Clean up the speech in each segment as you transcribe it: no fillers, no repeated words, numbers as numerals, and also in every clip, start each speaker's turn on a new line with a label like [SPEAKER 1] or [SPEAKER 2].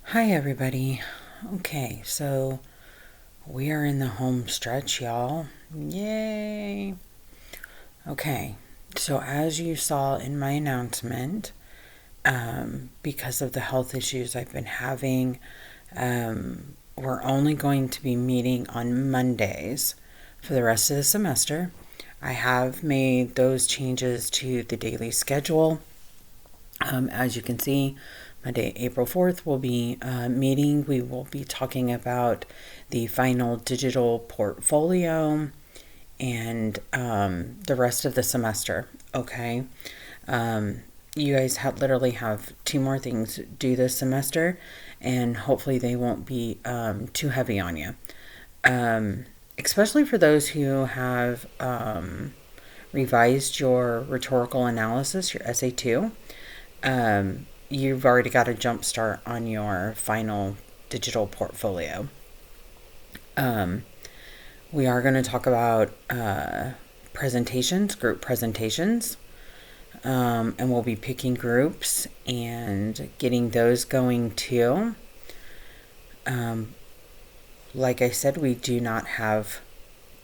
[SPEAKER 1] Hi, everybody. Okay, so we are in the home stretch, y'all. Yay! Okay, so as you saw in my announcement, because of the health issues I've been having, we're only going to be meeting on Mondays for the rest of the semester. I have made those changes to the daily schedule. As you can see, Monday, April 4th, we'll be meeting. We will be talking about the final digital portfolio and the rest of the semester. Okay. You guys literally have 2 more things due this semester, and hopefully they won't be too heavy on you. Especially for those who have revised your rhetorical analysis, your SA2. You've already got a jump start on your final digital portfolio. We are going to talk about presentations, group presentations, and we'll be picking groups and getting those going too. Like I said, we do not have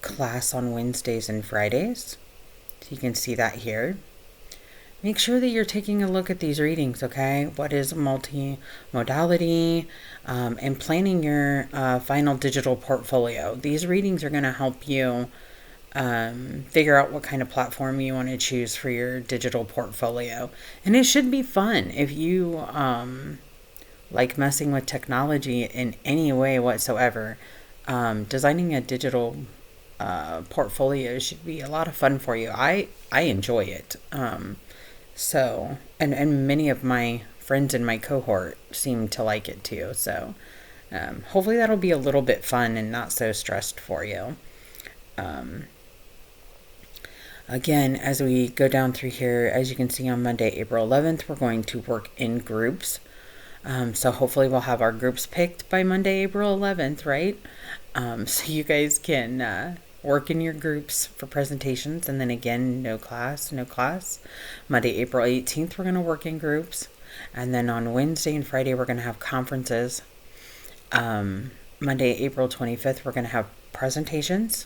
[SPEAKER 1] class on Wednesdays and Fridays. So you can see that here. Make sure that you're taking a look at these readings, okay? What is multimodality, and planning your final digital portfolio. These readings are going to help you figure out what kind of platform you want to choose for your digital portfolio. And it should be fun if you like messing with technology in any way whatsoever. Designing a digital portfolio should be a lot of fun for you. I enjoy it. So, and many of my friends in my cohort seem to like it too. So, hopefully that'll be a little bit fun and not so stressed for you. Again, as we go down through here, as you can see on Monday, April 11th, we're going to work in groups. So hopefully we'll have our groups picked by Monday, April 11th, right? So you guys can work in your groups for presentations, and then again, no class. Monday, April 18th, we're going to work in groups, and then on Wednesday and Friday, we're going to have conferences. Monday, April 25th, we're going to have presentations,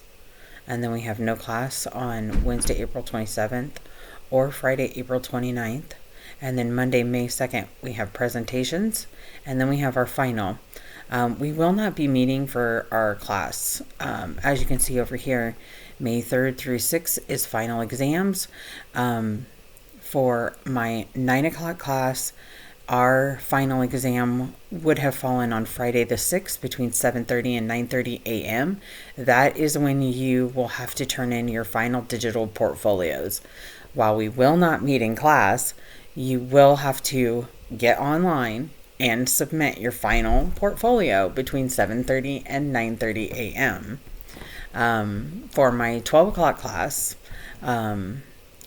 [SPEAKER 1] and then we have no class on Wednesday, April 27th, or Friday, April 29th, and then Monday, May 2nd, we have presentations, and then we have our final. We will not be meeting for our class. As you can see over here, May 3rd through 6th is final exams. For my 9 o'clock class, our final exam would have fallen on Friday the 6th between 7:30 and 9:30 a.m. That is when you will have to turn in your final digital portfolios. While we will not meet in class, you will have to get online and submit your final portfolio between 7:30 and 9:30 a.m. For my 12 o'clock class,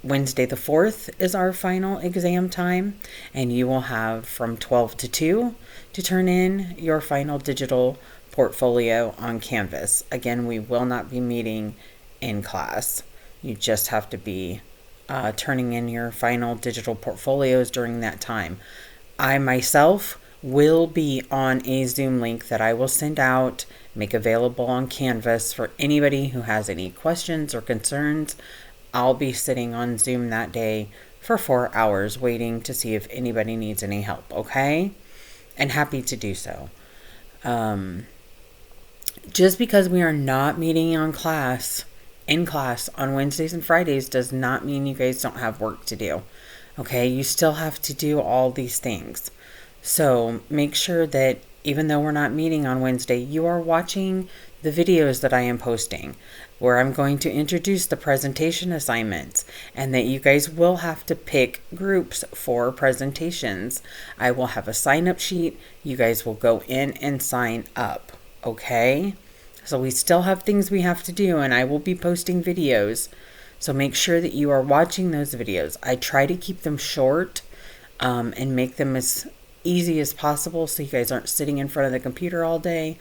[SPEAKER 1] Wednesday the 4th is our final exam time, and you will have from 12 to 2 to turn in your final digital portfolio on Canvas. Again, we will not be meeting in class. You just have to be turning in your final digital portfolios during that time. I myself will be on a Zoom link that I will send out, make available on Canvas for anybody who has any questions or concerns. I'll be sitting on Zoom that day for 4 hours waiting to see if anybody needs any help, okay? And happy to do so. Just because we are not meeting in class on Wednesdays and Fridays does not mean you guys don't have work to do. Okay, you still have to do all these things. So make sure that even though we're not meeting on Wednesday, you are watching the videos that I am posting, where I'm going to introduce the presentation assignments, and that you guys will have to pick groups for presentations. I will have a sign-up sheet. You guys will go in and sign up, okay? So we still have things we have to do, and I will be posting videos. So make sure that you are watching those videos. I try to keep them short and make them as easy as possible so you guys aren't sitting in front of the computer all day.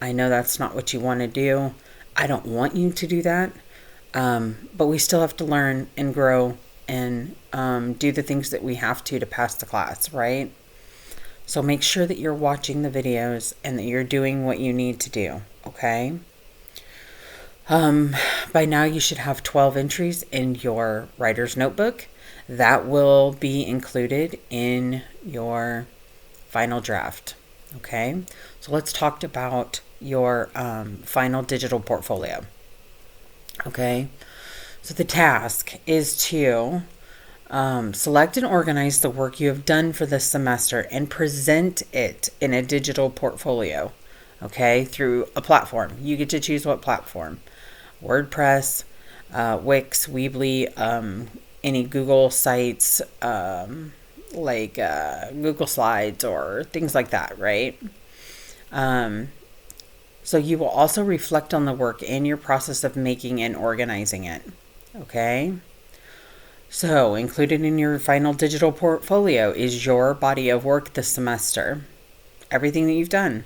[SPEAKER 1] I know that's not what you want to do. I don't want you to do that. But we still have to learn and grow and do the things that we have to pass the class, right? So make sure that you're watching the videos and that you're doing what you need to do, okay? By now you should have 12 entries in your writer's notebook. That will be included in your final draft, okay? So let's talk about your final digital portfolio, okay? So the task is to select and organize the work you have done for this semester and present it in a digital portfolio, okay, through a platform. You get to choose what platform. WordPress, Wix, Weebly, any Google sites, like Google Slides or things like that, right? So you will also reflect on the work and your process of making and organizing it, okay? So included in your final digital portfolio is your body of work this semester, everything that you've done.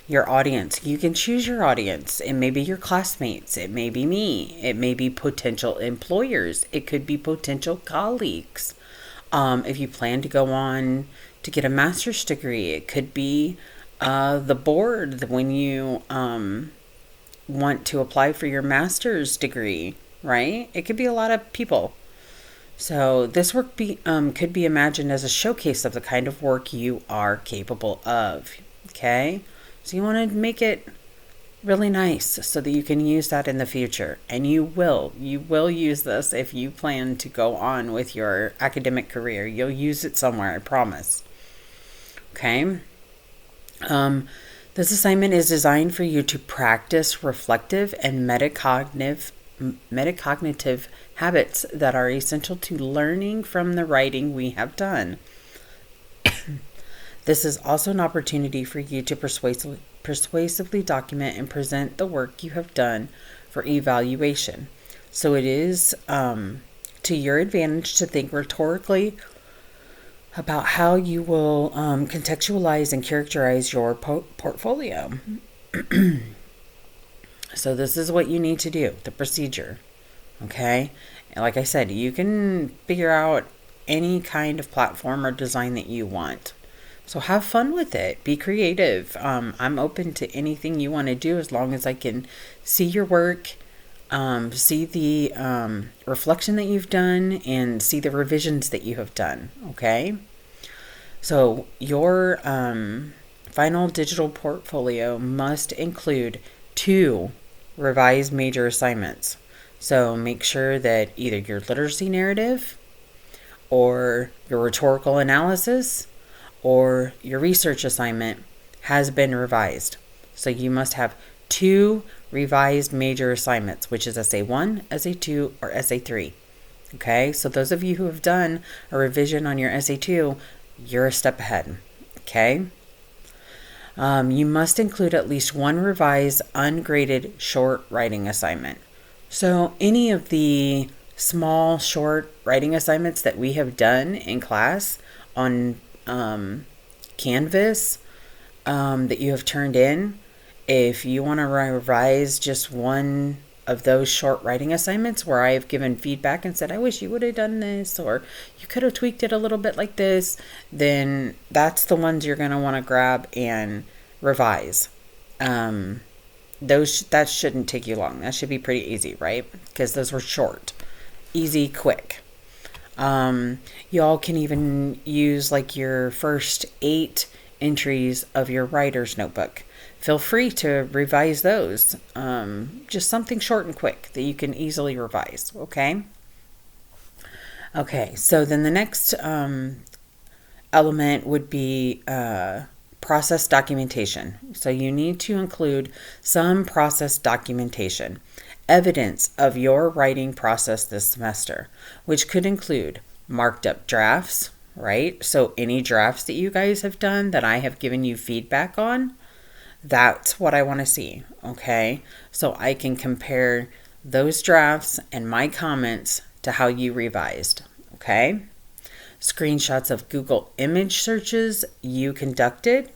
[SPEAKER 1] Your audience, you can choose your audience. It may be your classmates, it may be me, it may be potential employers, it could be potential colleagues. If you plan to go on to get a master's degree, it could be the board when you want to apply for your master's degree, right? It could be a lot of people. So this work could be imagined as a showcase of the kind of work you are capable of, okay? So you want to make it really nice so that you can use that in the future. And you will use this if you plan to go on with your academic career. You'll use it somewhere, I promise. Okay? This assignment is designed for you to practice reflective and metacognitive habits that are essential to learning from the writing we have done. This is also an opportunity for you to persuasively document and present the work you have done for evaluation. So it is to your advantage to think rhetorically about how you will contextualize and characterize your portfolio. So this is what you need to do, the procedure, okay? And like I said, you can figure out any kind of platform or design that you want. So have fun with it. Be creative. I'm open to anything you want to do as long as I can see your work, see the reflection that you've done, and see the revisions that you have done, okay? So your final digital portfolio must include 2 revised major assignments. So make sure that either your literacy narrative or your rhetorical analysis or your research assignment has been revised. So you must have 2 revised major assignments, which is Essay 1, Essay 2, or Essay 3. Okay, so those of you who have done a revision on your Essay 2, you're a step ahead. Okay. You must include at least 1 revised, ungraded short writing assignment. So any of the small, short writing assignments that we have done in class on Canvas that you have turned in, if you want to revise just one of those short writing assignments where I have given feedback and said, I wish you would have done this, or you could have tweaked it a little bit like this, then that's the ones you're going to want to grab and revise. That shouldn't take you long. That should be pretty easy, right? Because those were short, easy, quick. Y'all can even use like your first 8 entries of your writer's notebook. Feel free to revise those. Just something short and quick that you can easily revise, okay? Okay, so then the next element would be process documentation. So you need to include some process documentation, evidence of your writing process this semester, which could include marked up drafts, right? So any drafts that you guys have done that I have given you feedback on, that's what I want to see, okay? So I can compare those drafts and my comments to how you revised, okay? Screenshots of Google image searches you conducted,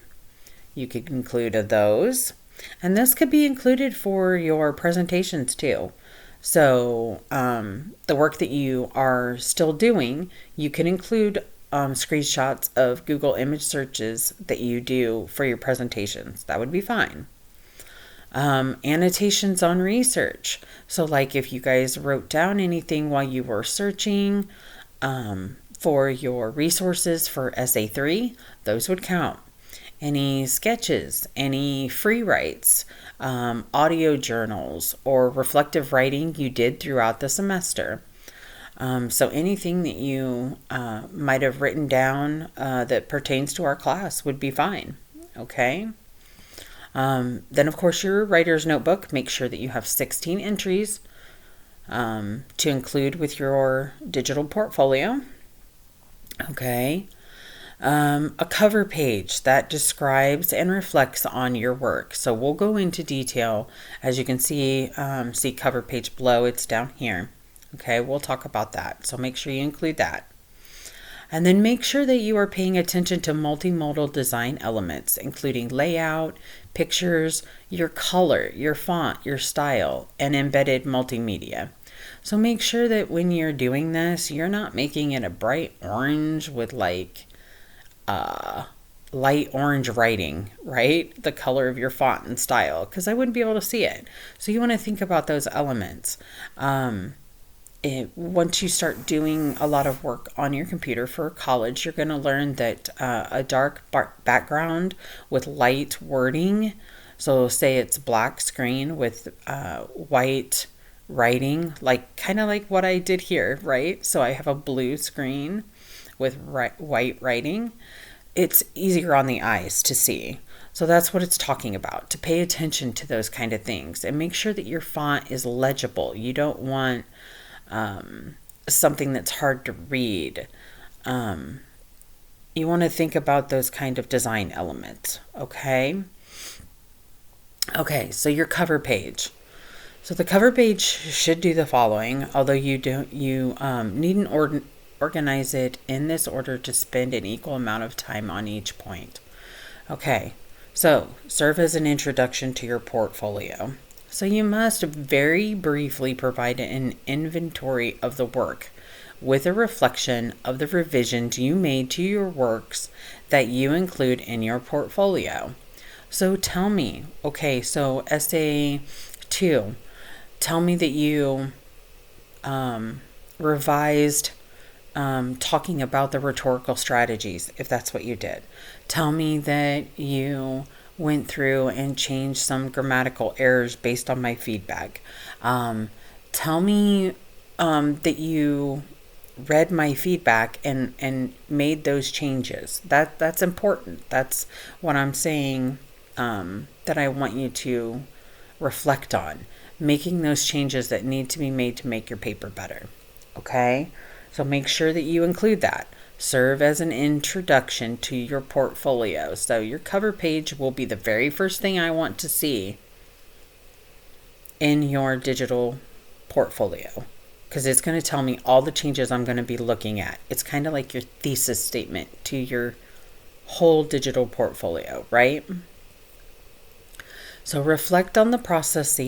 [SPEAKER 1] you could include those. And this could be included for your presentations too. So the work that you are still doing, you can include screenshots of Google image searches that you do for your presentations. That would be fine. Annotations on research. So like if you guys wrote down anything while you were searching for your resources for SA3, those would count. Any sketches, any free writes, audio journals, or reflective writing you did throughout the semester. So anything that you might have written down that pertains to our class would be fine. Okay. Then, of course, your writer's notebook. Make sure that you have 16 entries to include with your digital portfolio. Okay. A cover page that describes and reflects on your work. So we'll go into detail. As you can see cover page below. It's down here. Okay, we'll talk about that. So make sure you include that. And then make sure that you are paying attention to multimodal design elements, including layout, pictures, your color, your font, your style, and embedded multimedia. So make sure that when you're doing this, you're not making it a bright orange with like light orange writing, right? The color of your font and style, because I wouldn't be able to see it. So you want to think about those elements. Once you start doing a lot of work on your computer for college, you're going to learn that a dark background with light wording, so say it's black screen with white writing, like kind of like what I did here, right? So I have a blue screen with white writing. It's easier on the eyes to see. So that's what it's talking about, to pay attention to those kind of things and make sure that your font is legible. You don't want something that's hard to read. You want to think about those kind of design elements. Okay, so your cover page. So the cover page should do the following, although you needn't organize it in this order to spend an equal amount of time on each point. Okay, so serve as an introduction to your portfolio. So you must very briefly provide an inventory of the work with a reflection of the revisions you made to your works that you include in your portfolio. So tell me, okay, so essay 2, tell me that you revised talking about the rhetorical strategies, if that's what you did. Tell me that you went through and changed some grammatical errors based on my feedback. Tell me that you read my feedback and made those changes. That's important. That's what I'm saying that I want you to reflect on. Making those changes that need to be made to make your paper better. Okay? So make sure that you include that. Serve as an introduction to your portfolio. So your cover page will be the very first thing I want to see in your digital portfolio, because it's going to tell me all the changes I'm going to be looking at. It's kind of like your thesis statement to your whole digital portfolio, right? So reflect on the process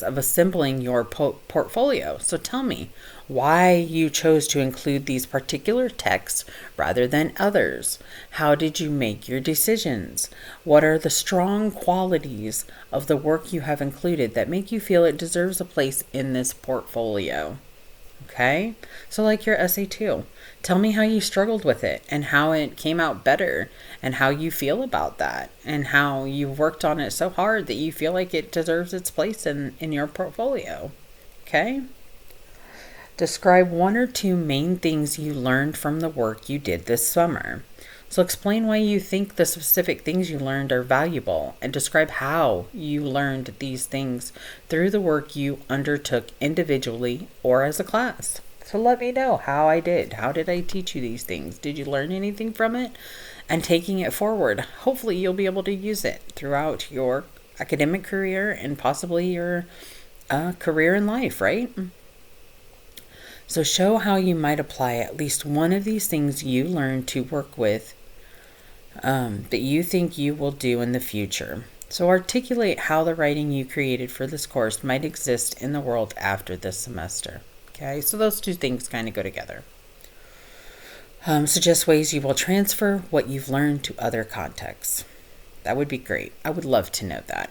[SPEAKER 1] of assembling your portfolio. So tell me why you chose to include these particular texts rather than others. How did you make your decisions? What are the strong qualities of the work you have included that make you feel it deserves a place in this portfolio? Okay, so like your essay 2, tell me how you struggled with it and how it came out better and how you feel about that and how you worked on it so hard that you feel like it deserves its place in your portfolio. Okay, describe 1 or 2 main things you learned from the work you did this summer. So explain why you think the specific things you learned are valuable and describe how you learned these things through the work you undertook individually or as a class. So let me know how I did. How did I teach you these things? Did you learn anything from it? And taking it forward, hopefully you'll be able to use it throughout your academic career and possibly your career in life, right? So show how you might apply at least one of these things you learned to work with that you think you will do in the future. So articulate how the writing you created for this course might exist in the world after this semester. Okay, so those 2 things kind of go together. Suggest ways you will transfer what you've learned to other contexts. That would be great. I would love to know that.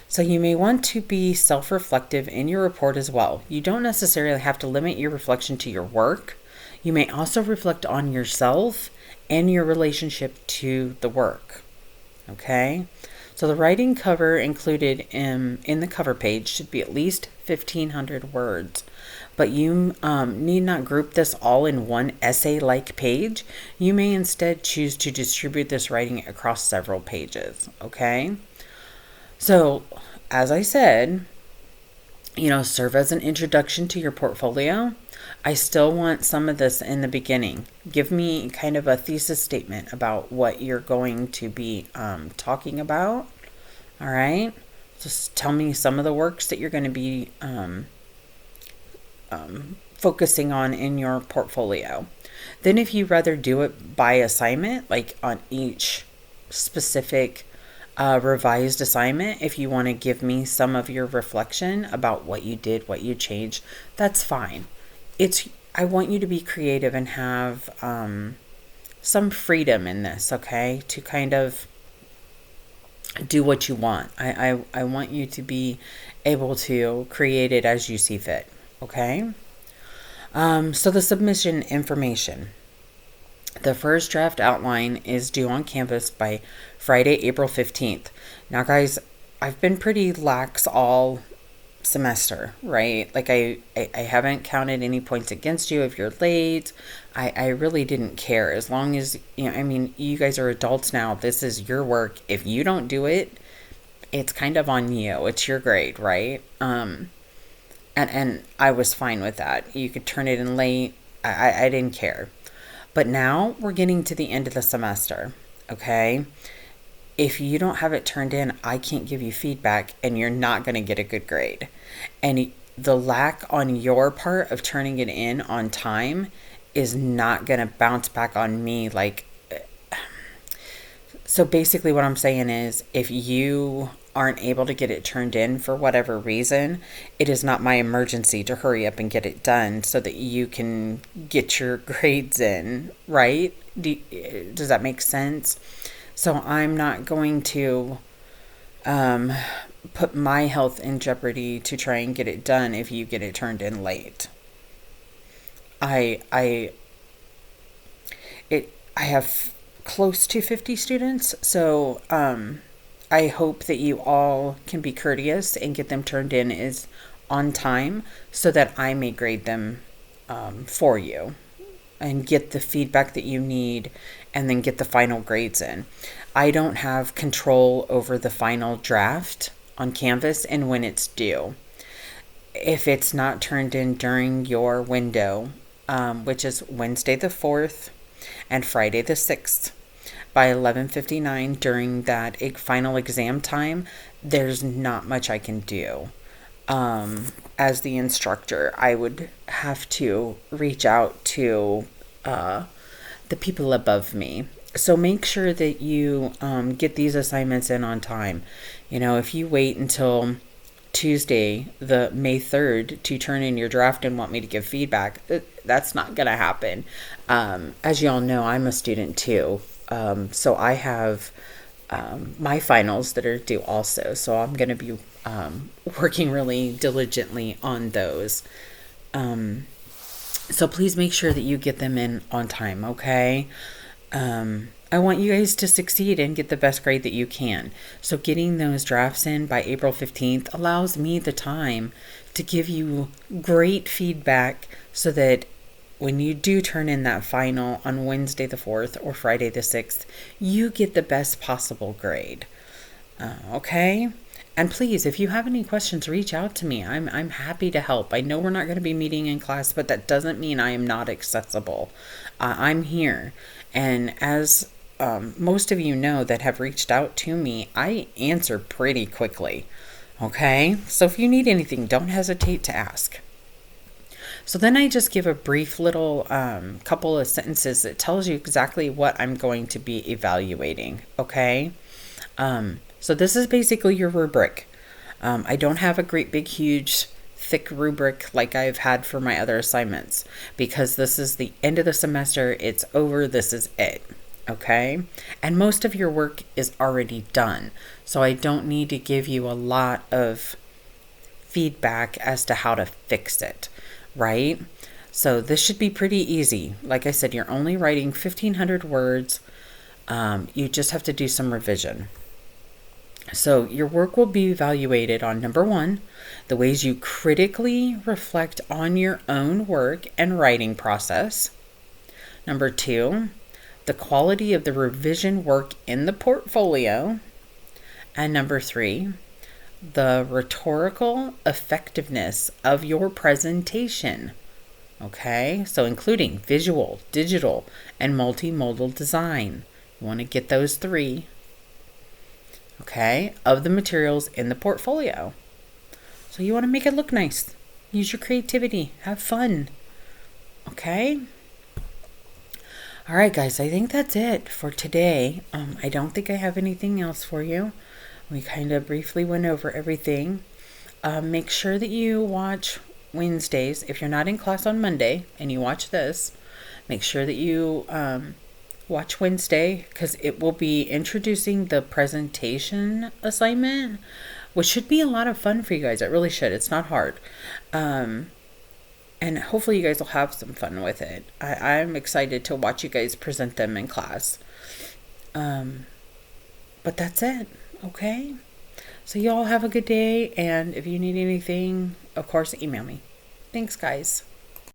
[SPEAKER 1] So you may want to be self-reflective in your report as well. You don't necessarily have to limit your reflection to your work. You may also reflect on yourself and your relationship to the work. Okay? So the writing cover included in the cover page should be at least 1,500 words. But you need not group this all in one essay-like page. You may instead choose to distribute this writing across several pages. Okay? So, as I said, serve as an introduction to your portfolio. I still want some of this in the beginning. Give me kind of a thesis statement about what you're going to be talking about. All right? Just tell me some of the works that you're going to be focusing on in your portfolio. Then if you rather do it by assignment, like on each specific revised assignment, if you want to give me some of your reflection about what you did, what you changed, that's fine. I want you to be creative and have some freedom in this, okay? To kind of do what you want. I want you to be able to create it as you see fit, okay? So the submission information. The first draft outline is due on Canvas by Friday, April 15th. Now, guys, I've been pretty lax all semester, right? Like I haven't counted any points against you if you're late. I really didn't care. As long as, you guys are adults now. This is your work. If you don't do it, it's kind of on you. It's your grade, right? And I was fine with that. You could turn it in late. I didn't care. But now we're getting to the end of the semester, okay? If you don't have it turned in, I can't give you feedback and you're not going to get a good grade. And the lack on your part of turning it in on time is not going to bounce back on me. So basically what I'm saying is, if you aren't able to get it turned in for whatever reason, it is not my emergency to hurry up and get it done so that you can get your grades in, right? Does that make sense? So I'm not going to put my health in jeopardy to try and get it done if you get it turned in late. I have close to 50 students, so I hope that you all can be courteous and get them turned in on time so that I may grade them for you and get the feedback that you need and then get the final grades in. I don't have control over the final draft on Canvas and when it's due. If it's not turned in during your window, which is Wednesday the 4th and Friday the 6th, by 11:59 during that final exam time, there's not much I can do. As the instructor, I would have to reach out to the people above me. So make sure that you get these assignments in on time. If you wait until Tuesday, the May 3rd, to turn in your draft and want me to give feedback, that's not going to happen. As you all know, I'm a student too. So I have my finals that are due also. So I'm going to be working really diligently on those. So please make sure that you get them in on time, okay? I want you guys to succeed and get the best grade that you can. So getting those drafts in by April 15th allows me the time to give you great feedback so that when you do turn in that final on Wednesday the 4th or Friday the 6th, you get the best possible grade. Okay? And please, if you have any questions, reach out to me. I'm happy to help. I know we're not going to be meeting in class, but that doesn't mean I am not accessible. I'm here. And as most of you know that have reached out to me, I answer pretty quickly. Okay? So if you need anything, don't hesitate to ask. So then I just give a brief little couple of sentences that tells you exactly what I'm going to be evaluating. Okay? So this is basically your rubric. I don't have a great big huge thick rubric like I've had for my other assignments, because this is the end of the semester. It's over. This is it. Okay? And most of your work is already done. So I don't need to give you a lot of feedback as to how to fix it, right? So this should be pretty easy. Like I said, you're only writing 1,500 words. You just have to do some revision. So your work will be evaluated on number 1, the ways you critically reflect on your own work and writing process. Number 2, the quality of the revision work in the portfolio. And number 3, the rhetorical effectiveness of your presentation. Okay, so including visual, digital, and multimodal design. You want to get those 3, okay, of the materials in the portfolio. So you want to make it look nice. Use your creativity. Have fun. Okay? All right, guys, I think that's it for today. I don't think I have anything else for you. We kind of briefly went over everything. Make sure that you watch Wednesdays. If you're not in class on Monday and you watch this, make sure that you watch Wednesday, because it will be introducing the presentation assignment, which should be a lot of fun for you guys. It really should. It's not hard. And hopefully you guys will have some fun with it. I'm excited to watch you guys present them in class. But that's it. Okay? So you all have a good day. And if you need anything, of course, email me. Thanks, guys.